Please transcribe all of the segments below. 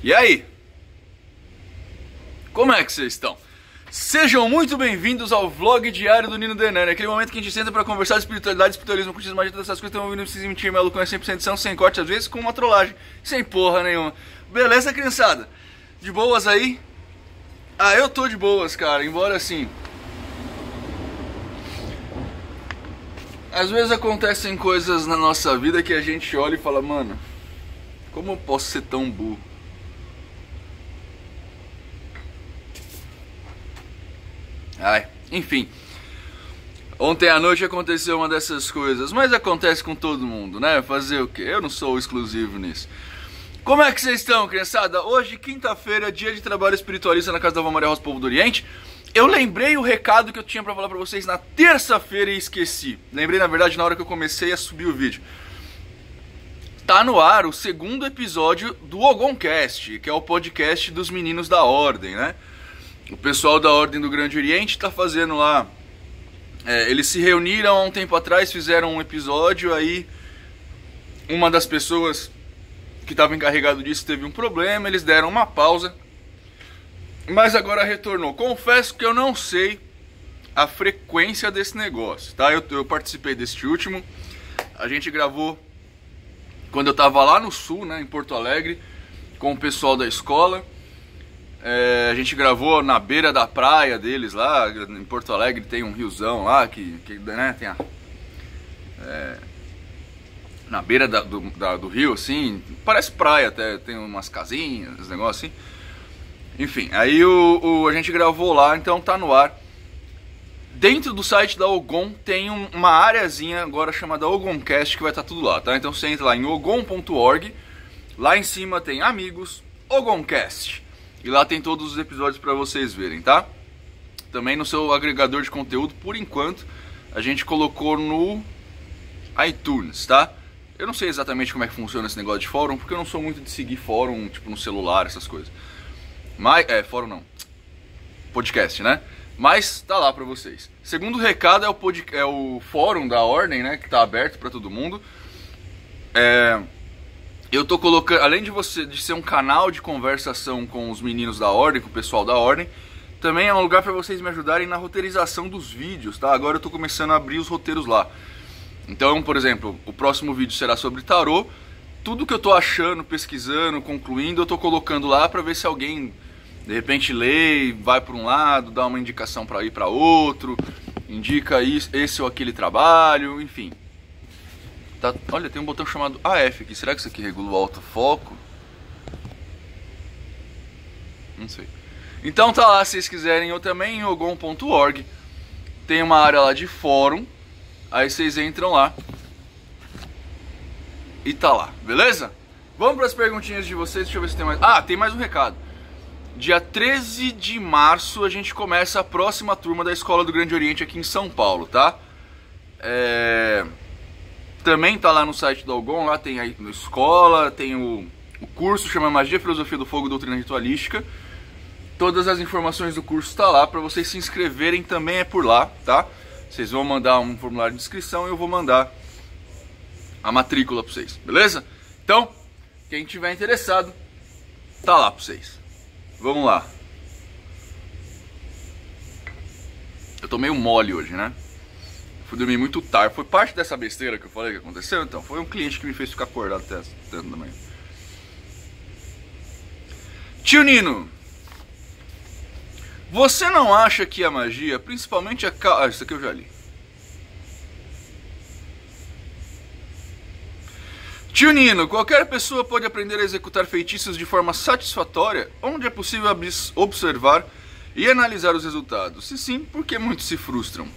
E aí? Como é que vocês estão? Sejam muito bem-vindos ao vlog diário do Nino Denani, aquele momento que a gente senta pra conversar de espiritualidade, espiritualismo, cultismo, magia, todas essas coisas que estão ouvindo, precisam mentir, minha loucura, 100% edição, sem corte, às vezes com uma trollagem, sem porra nenhuma. Beleza, criançada? De boas aí? Ah, eu tô de boas, cara, embora assim... Às vezes acontecem coisas na nossa vida que a gente olha e fala, mano, como eu posso ser tão burro? Ai, enfim. Ontem à noite aconteceu uma dessas coisas, mas acontece com todo mundo, né? Fazer o quê? Eu não sou exclusivo nisso. Como é que vocês estão, criançada? Hoje, quinta-feira, dia de trabalho espiritualista na casa da Vó Maria Rosa, Povo do Oriente. Eu lembrei o recado que eu tinha pra falar pra vocês na terça-feira e esqueci. Lembrei, na verdade, na hora que eu comecei a subir o vídeo. Tá no ar o segundo episódio do Ogoncast, que é o podcast dos meninos da Ordem, né? O pessoal da Ordem do Grande Oriente tá fazendo lá... eles se reuniram há um tempo atrás, fizeram um episódio, aí uma das pessoas que estava encarregado disso teve um problema, eles deram uma pausa, mas agora retornou. Confesso que eu não sei a frequência desse negócio, tá? Eu participei deste último, a gente gravou quando eu tava lá no sul, né, em Porto Alegre, com o pessoal da escola. A gente gravou na beira da praia deles lá, em Porto Alegre tem um riozão lá, que né, tem na beira do rio, assim, parece praia até, tem umas casinhas, uns negócios assim. Enfim, aí a gente gravou lá, então tá no ar. Dentro do site da Ogon tem uma areazinha agora chamada Ogoncast, que vai estar tudo lá, tá? Então você entra lá em ogon.org, lá em cima tem Amigos, Ogoncast. E lá tem todos os episódios pra vocês verem, tá? Também no seu agregador de conteúdo, por enquanto, a gente colocou no iTunes, tá? Eu não sei exatamente como é que funciona esse negócio de fórum, porque eu não sou muito de seguir fórum, tipo, no celular, essas coisas. Mas, fórum não. Podcast, né? Mas tá lá pra vocês. Segundo recado é o fórum da Ordem, né? Que tá aberto pra todo mundo. Eu tô colocando, além de ser um canal de conversação com os meninos da Ordem, com o pessoal da Ordem, também é um lugar para vocês me ajudarem na roteirização dos vídeos, tá? Agora eu tô começando a abrir os roteiros lá. Então, por exemplo, o próximo vídeo será sobre tarô. Tudo que eu tô achando, pesquisando, concluindo, eu tô colocando lá para ver se alguém, de repente, lê, vai para um lado, dá uma indicação para ir para outro, indica esse ou aquele trabalho, enfim. Tá, olha, tem um botão chamado AF aqui. Será que isso aqui regula o autofoco? Não sei. Então tá lá, se vocês quiserem. Eu também em ogon.org tem uma área lá de fórum. Aí vocês entram lá e tá lá, beleza? Vamos para as perguntinhas de vocês. Deixa eu ver se tem mais. Ah, tem mais um recado. Dia 13 de março a gente começa a próxima turma da Escola do Grande Oriente aqui em São Paulo, tá? Também tá lá no site do Ogon, lá tem a escola, tem o curso, chama Magia, Filosofia do Fogo, Doutrina Ritualística. Todas as informações do curso tá lá, para vocês se inscreverem também é por lá, tá? Vocês vão mandar um formulário de inscrição e eu vou mandar a matrícula para vocês, beleza? Então, quem tiver interessado, tá lá para vocês. Vamos lá. Eu tô meio mole hoje, né? Fui dormir muito tarde. Foi parte dessa besteira que eu falei que aconteceu, então. Foi um cliente que me fez ficar acordado até tanto da manhã. Tio Nino, você não acha que a magia, principalmente a... isso aqui eu já li. Tio Nino, qualquer pessoa pode aprender a executar feitiços de forma satisfatória, onde é possível observar e analisar os resultados. Se sim, por que muitos se frustram?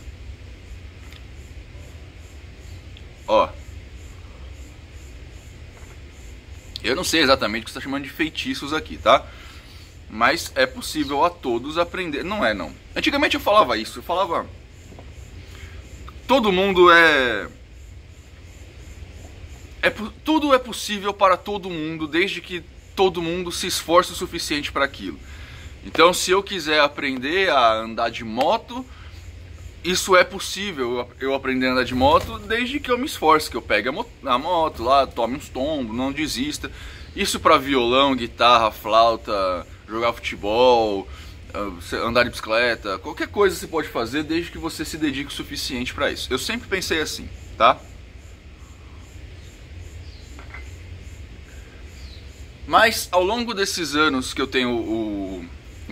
Ó, eu não sei exatamente o que você está chamando de feitiços aqui, tá? Mas é possível a todos aprender. Não é, não. Antigamente eu falava isso, eu falava... Todo mundo tudo é possível para todo mundo, desde que todo mundo se esforce o suficiente para aquilo. Então, se eu quiser aprender a andar de moto... Isso é possível, eu aprender a andar de moto, desde que eu me esforce, que eu pegue a moto lá, tome uns tombos, não desista. Isso para violão, guitarra, flauta, jogar futebol, andar de bicicleta, qualquer coisa você pode fazer desde que você se dedique o suficiente para isso. Eu sempre pensei assim, tá? Mas ao longo desses anos que eu tenho o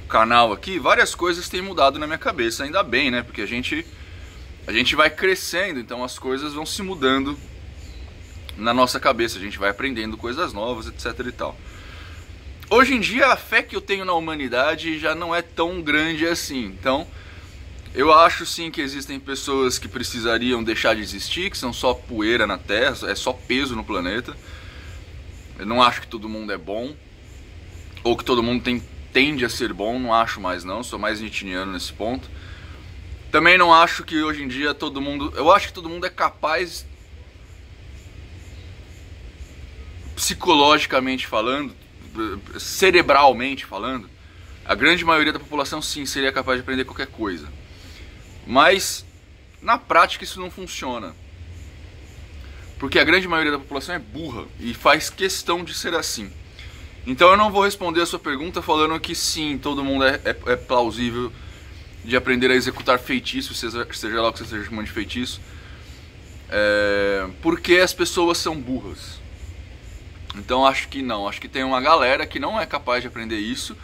canal aqui, várias coisas têm mudado na minha cabeça, ainda bem, né? Porque a gente vai crescendo, então as coisas vão se mudando na nossa cabeça, a gente vai aprendendo coisas novas, etc e tal. Hoje em dia a fé que eu tenho na humanidade já não é tão grande assim, então eu acho sim que existem pessoas que precisariam deixar de existir, que são só poeira na Terra, é só peso no planeta. Eu não acho que todo mundo é bom, ou que todo mundo tende a ser bom, não acho mais não, sou mais nietzscheano nesse ponto. Também não acho que hoje em dia todo mundo... Eu acho que todo mundo é capaz, psicologicamente falando, cerebralmente falando, a grande maioria da população sim seria capaz de aprender qualquer coisa. Mas na prática isso não funciona. Porque a grande maioria da população é burra e faz questão de ser assim. Então eu não vou responder a sua pergunta falando que sim, todo mundo é plausível de aprender a executar feitiço, seja lá o que você esteja chamando de feitiço, porque as pessoas são burras. Então acho que não, acho que tem uma galera que não é capaz de aprender isso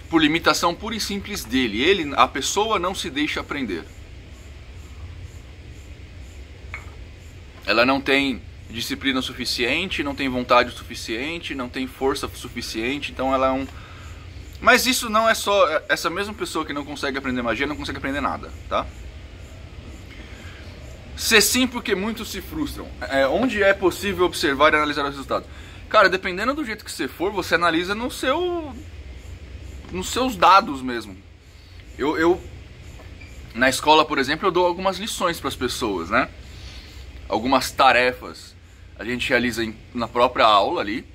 por limitação pura e simples dele. A pessoa não se deixa aprender. Ela não tem disciplina suficiente, não tem vontade suficiente, não tem força suficiente, então ela é um... Mas isso não é só... Essa mesma pessoa que não consegue aprender magia não consegue aprender nada, tá? Se sim, porque muitos se frustram. Onde é possível observar e analisar os resultados? Cara, dependendo do jeito que você for, você analisa nos seus dados mesmo. Na escola, por exemplo, eu dou algumas lições para as pessoas, né? Algumas tarefas a gente realiza na própria aula ali.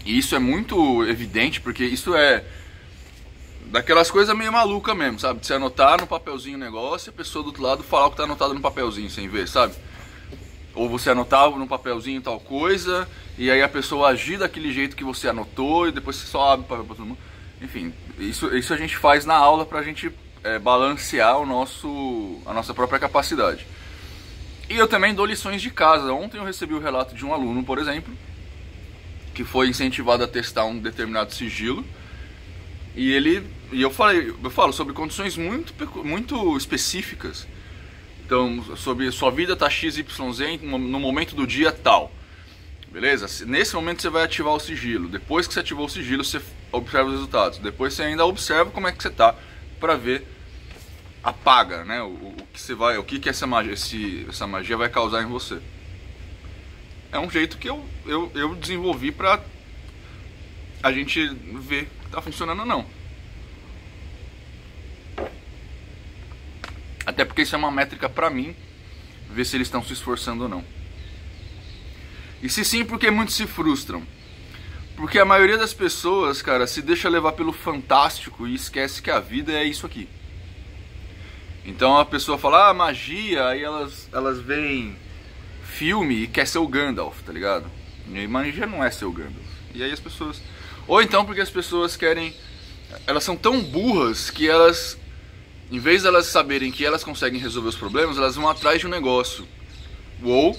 E isso é muito evidente, porque isso é daquelas coisas meio maluca mesmo, sabe? De você anotar no papelzinho o negócio e a pessoa do outro lado falar o que tá anotado no papelzinho sem ver, sabe? Ou você anotar no papelzinho tal coisa e aí a pessoa agir daquele jeito que você anotou e depois você só abre o papel pra todo mundo. Enfim, isso a gente faz na aula pra gente balancear a nossa própria capacidade. E eu também dou lições de casa. Ontem eu recebi o relato de um aluno, por exemplo, que foi incentivado a testar um determinado sigilo. E eu falo sobre condições muito específicas. Então, sobre sua vida tá XYZ no momento do dia tal. Beleza? Nesse momento você vai ativar o sigilo. Depois que você ativou o sigilo, você observa os resultados. Depois você ainda observa como é que você tá para ver apaga, né? O que essa magia vai causar em você. É um jeito que eu desenvolvi pra a gente ver se tá funcionando ou não. Até porque isso é uma métrica pra mim, ver se eles estão se esforçando ou não. E se sim, porque muitos se frustram. Porque a maioria das pessoas, cara, se deixa levar pelo fantástico e esquece que a vida é isso aqui. Então a pessoa fala, magia, aí elas veem filme e quer ser o Gandalf, tá ligado? E magia não é ser o Gandalf. E aí as pessoas... Ou então porque as pessoas querem... Elas são tão burras que elas... Em vez de elas saberem que elas conseguem resolver os problemas, elas vão atrás de um negócio. Ou...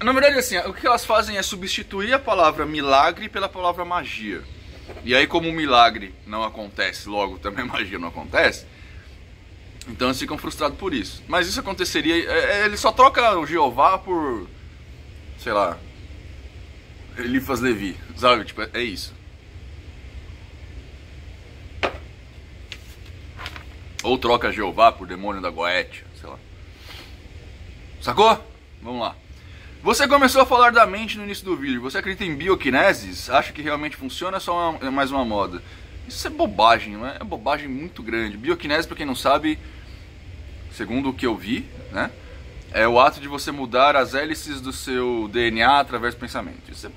Na verdade, assim, o que elas fazem é substituir a palavra milagre pela palavra magia. E aí, como o milagre não acontece, logo também a magia não acontece, então eles ficam frustrados por isso. Mas isso aconteceria... ele só troca o Jeová por... Sei lá... Eliphas Levi, sabe? Tipo, é isso. Ou troca Jeová por demônio da Goetia, sei lá. Sacou? Vamos lá. Você começou a falar da mente no início do vídeo. Você acredita em bioquineses? Acha que realmente funciona ou é só mais uma moda? Isso é bobagem, não é? É bobagem muito grande. Bioquinese, pra quem não sabe, segundo o que eu vi, né? É o ato de você mudar as hélices do seu DNA através do pensamento. Isso é...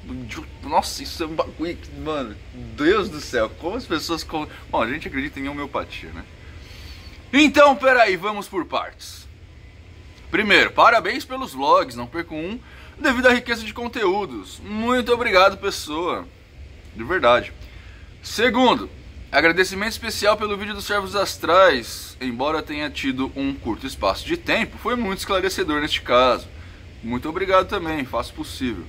Nossa, isso é um bagulho... Mano, Deus do céu, como as pessoas... Bom, a gente acredita em homeopatia, né? Então, peraí, vamos por partes. Primeiro, parabéns pelos vlogs, não perco um. devido à riqueza de conteúdos. Muito obrigado, pessoa. De verdade. Segundo, agradecimento especial pelo vídeo dos servos astrais. Embora tenha tido um curto espaço de tempo, foi muito esclarecedor neste caso. Muito obrigado também, faço o possível.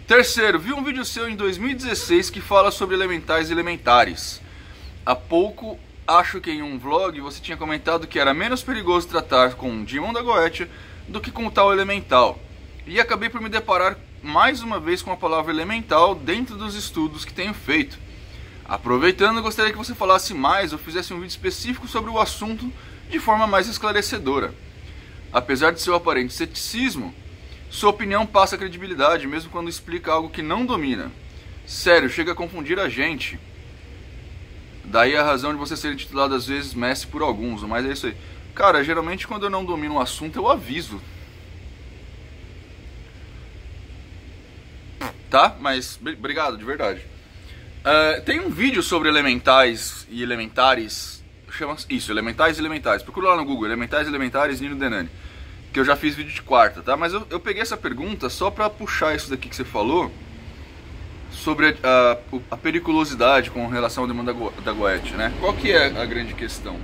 Terceiro, vi um vídeo seu em 2016 que fala sobre elementais e elementares. Há pouco, acho que em um vlog você tinha comentado que era menos perigoso tratar com um Demon da Goetia do que com tal elemental. E acabei por me deparar mais uma vez com a palavra elemental dentro dos estudos que tenho feito. Aproveitando, gostaria que você falasse mais ou fizesse um vídeo específico sobre o assunto de forma mais esclarecedora. Apesar de seu aparente ceticismo, sua opinião passa credibilidade mesmo quando explica algo que não domina. Sério, chega a confundir a gente. Daí a razão de você ser intitulado às vezes mestre por alguns, mas é isso aí. Cara, geralmente quando eu não domino um assunto eu aviso. Tá? Mas obrigado, de verdade. Tem um vídeo sobre elementais e elementares. Chama isso, elementais e elementares. Procura lá no Google, elementais e elementares, Nino Denani. Que eu já fiz vídeo de quarta, tá? Mas eu peguei essa pergunta só pra puxar isso daqui que você falou. Sobre a periculosidade com relação ao demônio da Goetia, né? Qual que é a grande questão?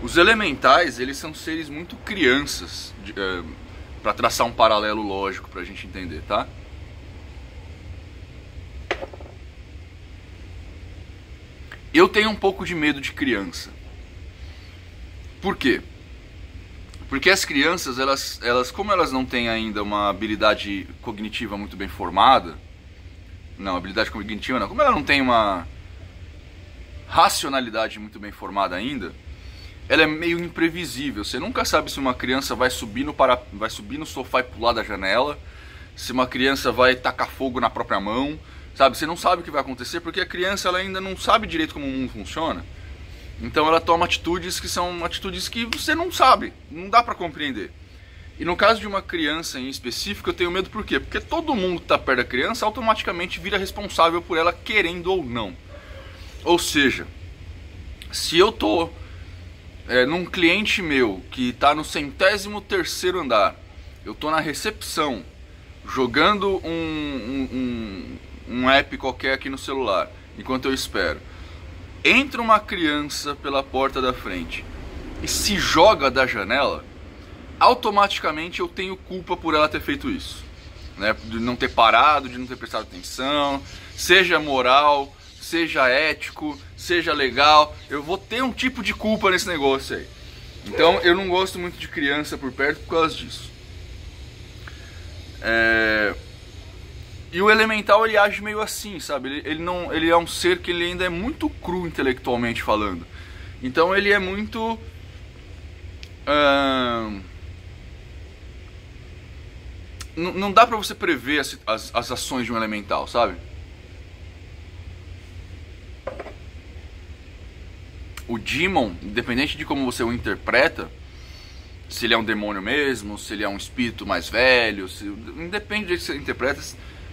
Os elementais, eles são seres muito crianças, pra traçar um paralelo lógico pra gente entender, tá? Eu tenho um pouco de medo de criança. Por quê? Porque as crianças, elas como elas não têm ainda uma habilidade cognitiva muito bem formada, não, habilidade cognitiva não, como ela não tem uma racionalidade muito bem formada ainda, ela é meio imprevisível. Você nunca sabe se uma criança vai subir no sofá e pular da janela, se uma criança vai tacar fogo na própria mão, sabe? Você não sabe o que vai acontecer porque a criança ela ainda não sabe direito como o mundo funciona. Então ela toma atitudes que são atitudes que você não sabe, não dá pra compreender. E no caso de uma criança em específico eu tenho medo por quê? Porque todo mundo que tá perto da criança automaticamente vira responsável por ela querendo ou não. Ou seja, se eu tô num cliente meu que tá no 103º andar, eu tô na recepção jogando um app qualquer aqui no celular, enquanto eu espero. Entra uma criança pela porta da frente e se joga da janela, automaticamente eu tenho culpa por ela ter feito isso, né? De não ter parado, de não ter prestado atenção, seja moral, seja ético, seja legal, eu vou ter um tipo de culpa nesse negócio aí. Então eu não gosto muito de criança por perto por causa disso. E o elemental ele age meio assim, sabe? Ele é um ser que ele ainda é muito cru intelectualmente falando. Então ele é muito não dá pra você prever as ações de um elemental, sabe? O Demon, independente de como você o interpreta, se ele é um demônio mesmo, se ele é um espírito mais velho, independe do que você interpreta.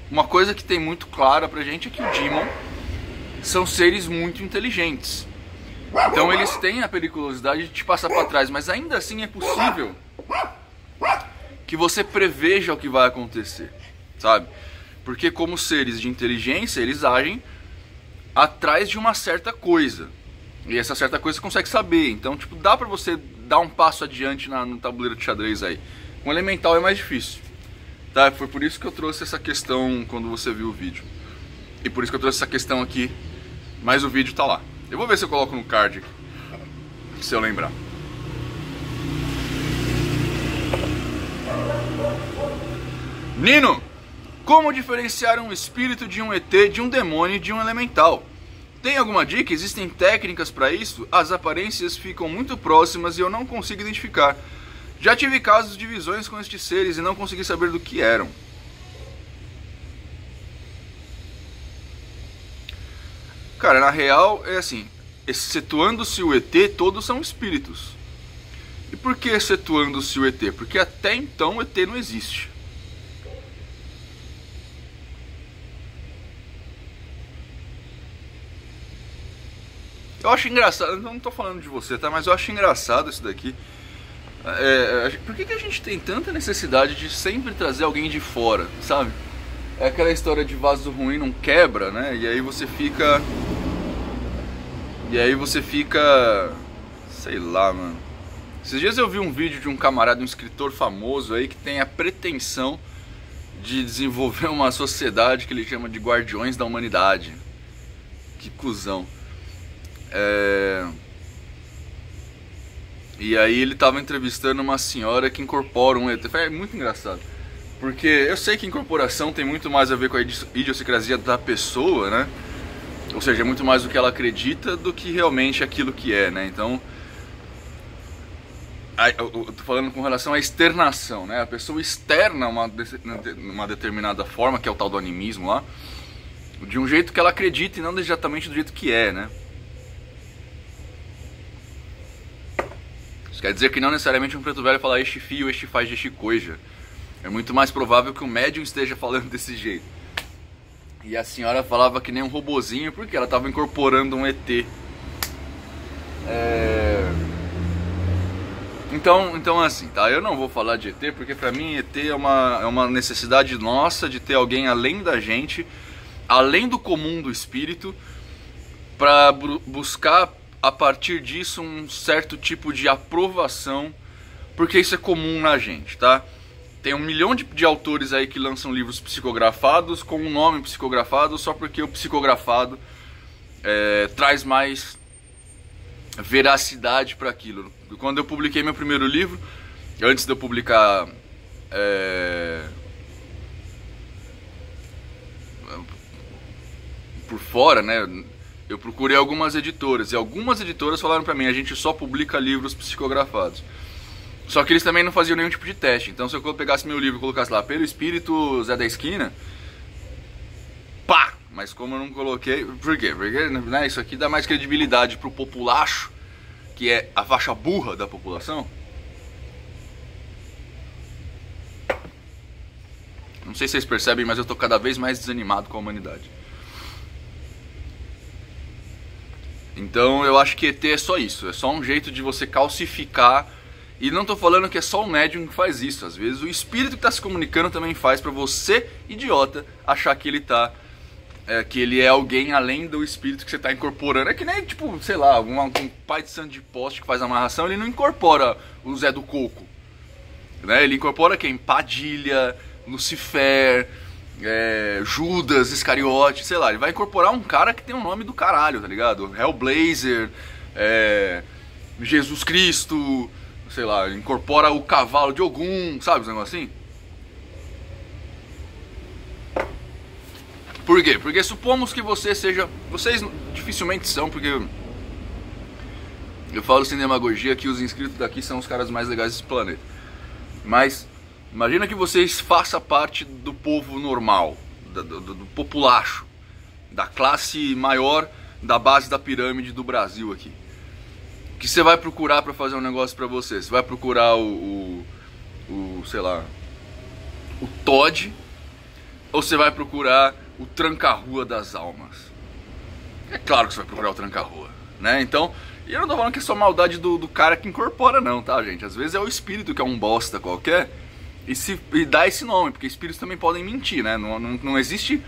Uma coisa que tem muito clara pra gente é que o Demon são seres muito inteligentes. Então eles têm a periculosidade de te passar pra trás, mas ainda assim é possível que você preveja o que vai acontecer, sabe? Porque como seres de inteligência, eles agem atrás de uma certa coisa. E essa certa coisa você consegue saber. Então, tipo, dá pra você dar um passo adiante no tabuleiro de xadrez aí. Com elemental é mais difícil. Tá? Foi por isso que eu trouxe essa questão quando você viu o vídeo. E por isso que eu trouxe essa questão aqui. Mas o vídeo tá lá. Eu vou ver se eu coloco no card aqui, se eu lembrar. Nino, como diferenciar um espírito de um ET, de um demônio e de um elemental? Tem alguma dica? Existem técnicas para isso? As aparências ficam muito próximas e eu não consigo identificar. Já tive casos de visões com estes seres e não consegui saber do que eram. Cara, na real é assim, excetuando-se o ET, todos são espíritos. E por que excetuando-se o ET? Porque até então o ET não existe. Eu acho engraçado, eu não tô falando de você, tá? Mas eu acho engraçado isso daqui. Por que a gente tem tanta necessidade de sempre trazer alguém de fora, sabe? É aquela história de vaso ruim não quebra, né? E aí você fica... Sei lá, mano. Esses dias eu vi um vídeo de um camarada, um escritor famoso aí, que tem a pretensão de desenvolver uma sociedade que ele chama de Guardiões da Humanidade. Que cuzão. E aí ele tava entrevistando uma senhora que incorpora um ET. É muito engraçado. Porque eu sei que incorporação tem muito mais a ver com a idiosincrasia da pessoa, né? Ou seja, é muito mais o que ela acredita do que realmente aquilo que é, né? Então, eu tô falando com relação à externação, né? A pessoa externa uma determinada forma, que é o tal do animismo lá, de um jeito que ela acredita e não exatamente do jeito que é, né? Isso quer dizer que não necessariamente um preto velho fala este fio, este faz, este coisa. É muito mais provável que o médium esteja falando desse jeito. E a senhora falava que nem um robozinho porque ela estava incorporando um ET. Então assim, tá? Eu não vou falar de ET porque pra mim ET é uma necessidade nossa de ter alguém além da gente, além do comum do espírito, pra buscar a partir disso um certo tipo de aprovação, porque isso é comum na gente, tá? Tem 1 milhão de autores aí que lançam livros psicografados com um nome psicografado só porque o psicografado traz mais veracidade para aquilo. Quando eu publiquei meu primeiro livro, antes de eu publicar por fora, né, eu procurei algumas editoras e algumas editoras falaram para mim: a gente só publica livros psicografados. Só que eles também não faziam nenhum tipo de teste. Então se eu pegasse meu livro e colocasse lá pelo espírito Zé da Esquina, pá! Mas como eu não coloquei... Por quê? Porque, né, isso aqui dá mais credibilidade pro populacho, que é a faixa burra da população. Não sei se vocês percebem, mas eu tô cada vez mais desanimado com a humanidade. Então eu acho que ET é só isso. É só um jeito de você calcificar. E não tô falando que é só o médium que faz isso. Às vezes o espírito que tá se comunicando também faz pra você, idiota, achar que ele tá... que ele é alguém além do espírito que você tá incorporando. É que nem, tipo, sei lá, um pai de santo de poste que faz amarração, ele não incorpora o Zé do Coco, né? Ele incorpora quem? Padilha, Lucifer, Judas Iscariote, sei lá. Ele vai incorporar um cara que tem um nome do caralho, tá ligado? Hellblazer, Jesus Cristo... sei lá, incorpora o cavalo de Ogum, sabe os negócios assim? Por quê? Porque supomos que você seja... Vocês dificilmente são, porque... Eu falo sem demagogia que os inscritos daqui são os caras mais legais desse planeta. Mas, imagina que vocês façam parte do povo normal, do populacho, da classe maior, da base da pirâmide do Brasil aqui. O que você vai procurar para fazer um negócio para você? Você vai procurar sei lá, o Todd, ou você vai procurar o tranca-rua das almas? É claro que você vai procurar o tranca-rua, né? Então, e eu não tô falando que é só maldade do cara que incorpora não, tá, gente? Às vezes é o espírito que é um bosta qualquer e dá esse nome, porque espíritos também podem mentir, né? Não existe...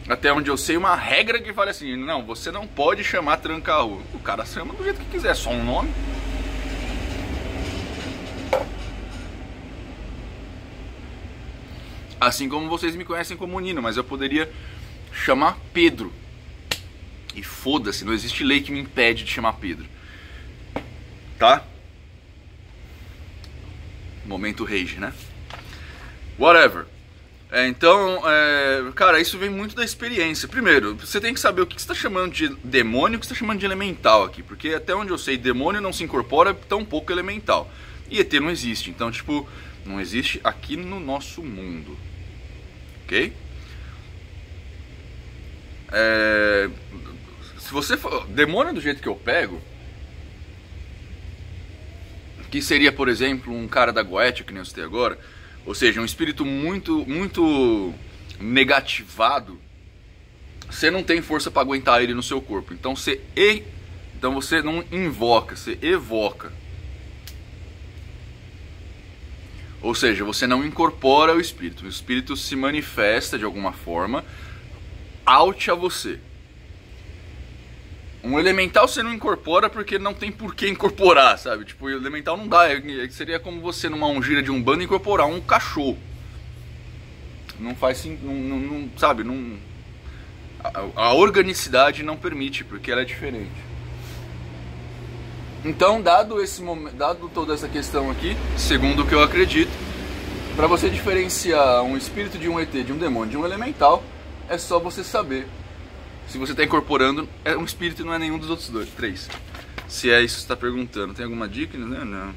Até onde eu sei, uma regra que fala assim: não, você não pode chamar tranca-rua. O cara chama do jeito que quiser, só um nome. Assim como vocês me conhecem como Nino, mas eu poderia chamar Pedro. E foda-se, não existe lei que me impede de chamar Pedro. Tá? Momento rage, né? Whatever. Então, cara, isso vem muito da experiência. Primeiro, você tem que saber o que você está chamando de demônio e o que você está chamando de elemental aqui. Porque até onde eu sei, demônio não se incorpora, tão pouco elemental. E ET não existe. Então, tipo, não existe aqui no nosso mundo. Ok? Se você for... Demônio do jeito que eu pego, que seria, por exemplo, um cara da Goethe, que nem eu citei agora... Ou seja, um espírito muito negativado, você não tem força para aguentar ele no seu corpo. Então você não invoca, você evoca. Ou seja, você não incorpora o espírito se manifesta de alguma forma out a você. Um elemental você não incorpora porque não tem por que incorporar, sabe? Tipo, o elemental não dá, seria como você numa ungida de Umbanda incorporar um cachorro. Não faz sentido, sabe? Não, a organicidade não permite, porque ela é diferente. Então, dado toda essa questão aqui, segundo o que eu acredito, para você diferenciar um espírito de um ET, de um demônio, de um elemental, é só você saber se você está incorporando um espírito e não é nenhum dos outros três. Se é isso que você está perguntando. Tem alguma dica? Não.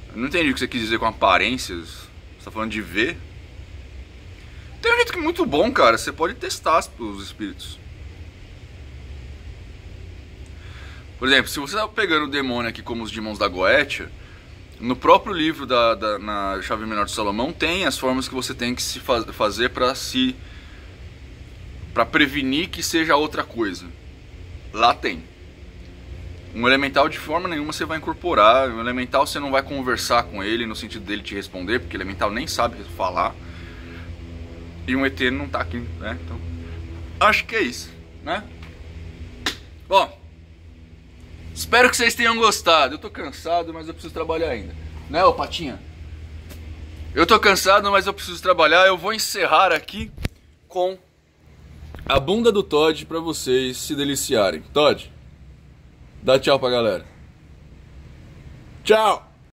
Eu não entendi o que você quis dizer com aparências. Você está falando de ver? Tem um jeito que é muito bom, cara. Você pode testar os espíritos. Por exemplo, se você está pegando o demônio aqui como os demônios da Goetia, no próprio livro na Chave Menor de Salomão tem as formas que você tem que se fazer para prevenir que seja outra coisa. Lá tem. Um elemental de forma nenhuma você vai incorporar. Um elemental você não vai conversar com ele no sentido dele te responder, porque o elemental nem sabe falar. E um ET não tá aqui, né? Então, acho que é isso, né? Bom, espero que vocês tenham gostado. Eu tô cansado, mas eu preciso trabalhar ainda. Né, ô Patinha? Eu tô cansado, mas eu preciso trabalhar. Eu vou encerrar aqui com a bunda do Todd pra vocês se deliciarem. Todd, dá tchau pra galera. Tchau!